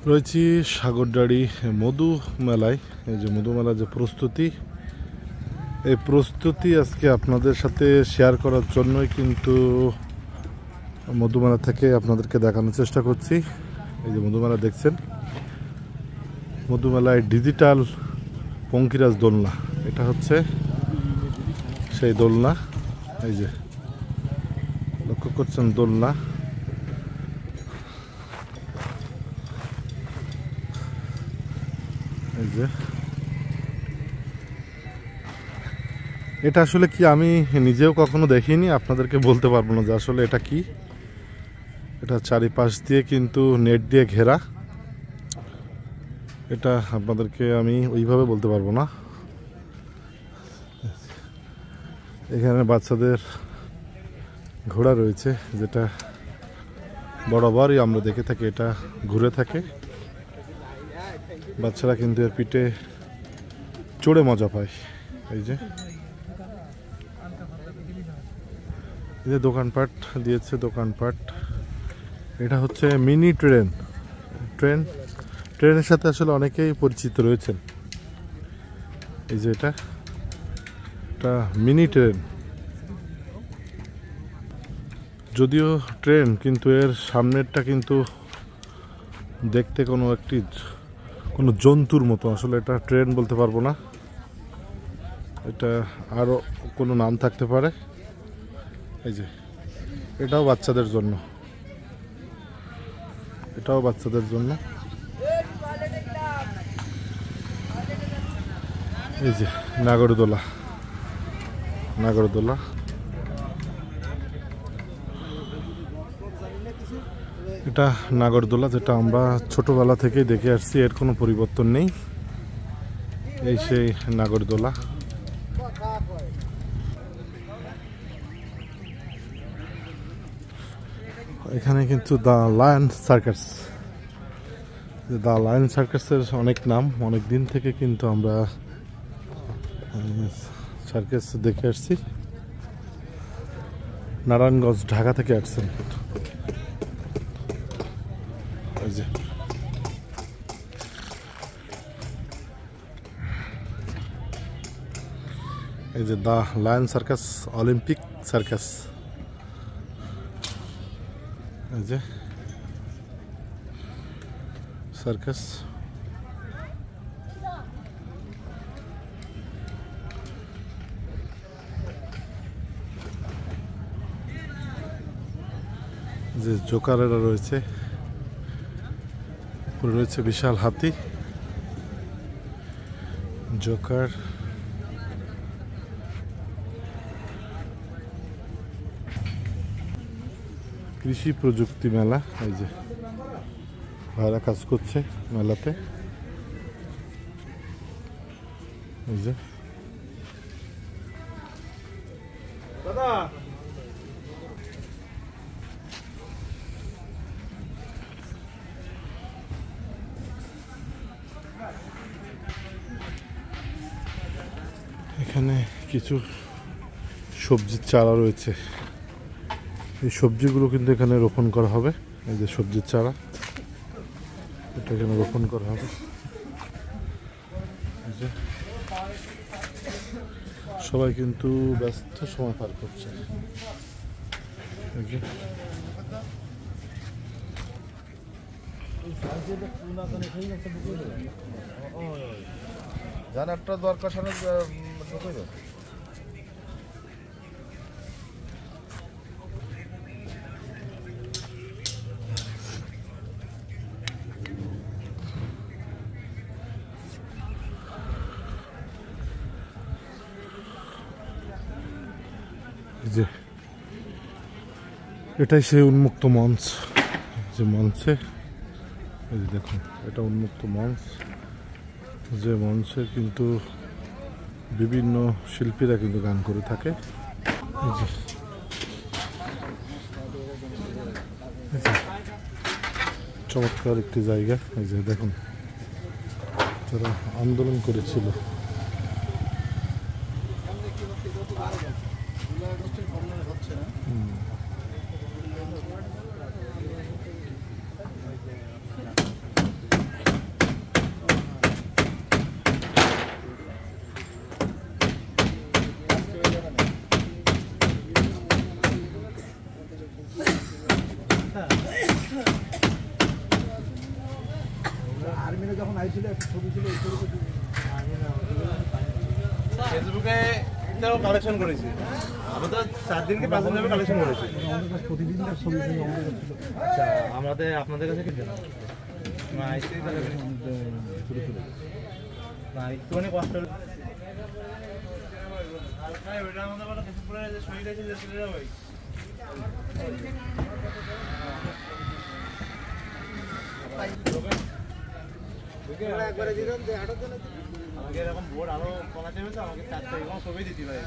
রয়েছি সাগরদাড়ি মধু মেলায়। এই যে মধু মেলার যে প্রস্তুতি, এই প্রস্তুতি আজকে আপনাদের সাথে শেয়ার করার জন্যই কিন্তু মধুমেলা থেকে আপনাদেরকে দেখানোর চেষ্টা করছি। এই যে মধুমেলা দেখছেন, মধুমেলায় ডিজিটাল পঙ্কিরাজ দোলনা, এটা হচ্ছে সেই দোলনা। এই যে লক্ষ্য করছেন দোলনা, এই যে এটা আসলে কি আমি নিজেও কখনো দেখিনি, আপনাদেরকে বলতে পারবো না যে আসলে এটা কি। এটা চারিপাশ দিয়ে কিন্তু নেট দিয়ে ঘেরা, এটা আপনাদেরকে আমি ওইভাবে বলতে পারবো না। এখানে বাচ্চাদের ঘোড়া রয়েছে, যেটা বরাবরই আমরা দেখে থাকি, এটা ঘুরে থাকে। বাচ্চারা কিন্তু এর পিঠে চড়ে মজা পায়। এই যে দোকানপাট দিয়েছে, দোকানপাট। এটা হচ্ছে মিনি ট্রেনের সাথে আসলে অনেকেই পরিচিত রয়েছেন। এই যে এটা মিনি ট্রেন, যদিও ট্রেন কিন্তু এর সামনেরটা কিন্তু দেখতে কোনো জন্তুর মতো, আসলে এটা ট্রেন বলতে পারবো না, এটা আরও কোনো নাম থাকতে পারে। এই যে এটাও বাচ্চাদের জন্য, এই যে নাগরদোলা, এটা নাগরদোলা, যেটা আমরা ছোটবেলা থেকেই দেখে আসছি, এর কোনো পরিবর্তন নেই। এই সেই নাগরদোলা। এখানে কিন্তু দ্য লায়ন সার্কাসের অনেক নাম, অনেক দিন থেকে কিন্তু আমরা সার্কাস দেখে আসছি। নারায়ণগঞ্জ, ঢাকা থেকে আসছেন। এই যে the lion circus, Olympic circus. এই যে সার্কাস, যে জোকারেরা রয়েছে, উপরে রয়েছে বিশাল হাতি, জোকার। কৃষি প্রযুক্তি মেলা, এই যে ভাইরা কাজ করছে মেলাতে। এই যে দাদা, এখানে কিছু সবজির চারা রয়েছে, এই সবজিগুলো কিন্তু এখানে রোপণ করা হবে। এই যে সবজির চারা, এটা এখানে রোপণ করা হবে। সবাই কিন্তু ব্যস্ত সময় পার করছে। জানারটা দরকার সামনে যে এটাই সেই উন্মুক্ত মঞ্চ, যে মঞ্চে এই যে দেখুন, এটা উন্মুক্ত মঞ্চ, যে মঞ্চে কিন্তু বিভিন্ন শিল্পীরা কিন্তু গান করে থাকে। এই যে চমৎকার একটি জায়গা। এই যে দেখুন, যারা আন্দোলন করেছিল, যখন আইছিল একটা ছবি ছিল এই ছবিটা ফেসবুকে এটাও কালেকশন করেছি। আমরা তো 4 দিনকে 5 দিন ধরে কালেকশন করেছি। আমাদের কাছে প্রতিদিনকার ছবি ছিল আমাদের কাছে ছিল। আচ্ছা, আপনাদের কাছে কি জানা? না, আইসি তাহলে ছোটো ছোটো না, একটুখানি কষ্ট হলো। ভাই ওটা আমাদের বড় কিছু পরে যে শহীদ আছে যে চলে যাবে। একবারে দিলাম যে 8 জন আমাকে এরকম বোর্ড আরো কমাতে হবে তো আমাকে 4 তারিখ ছবি দিতে পারে।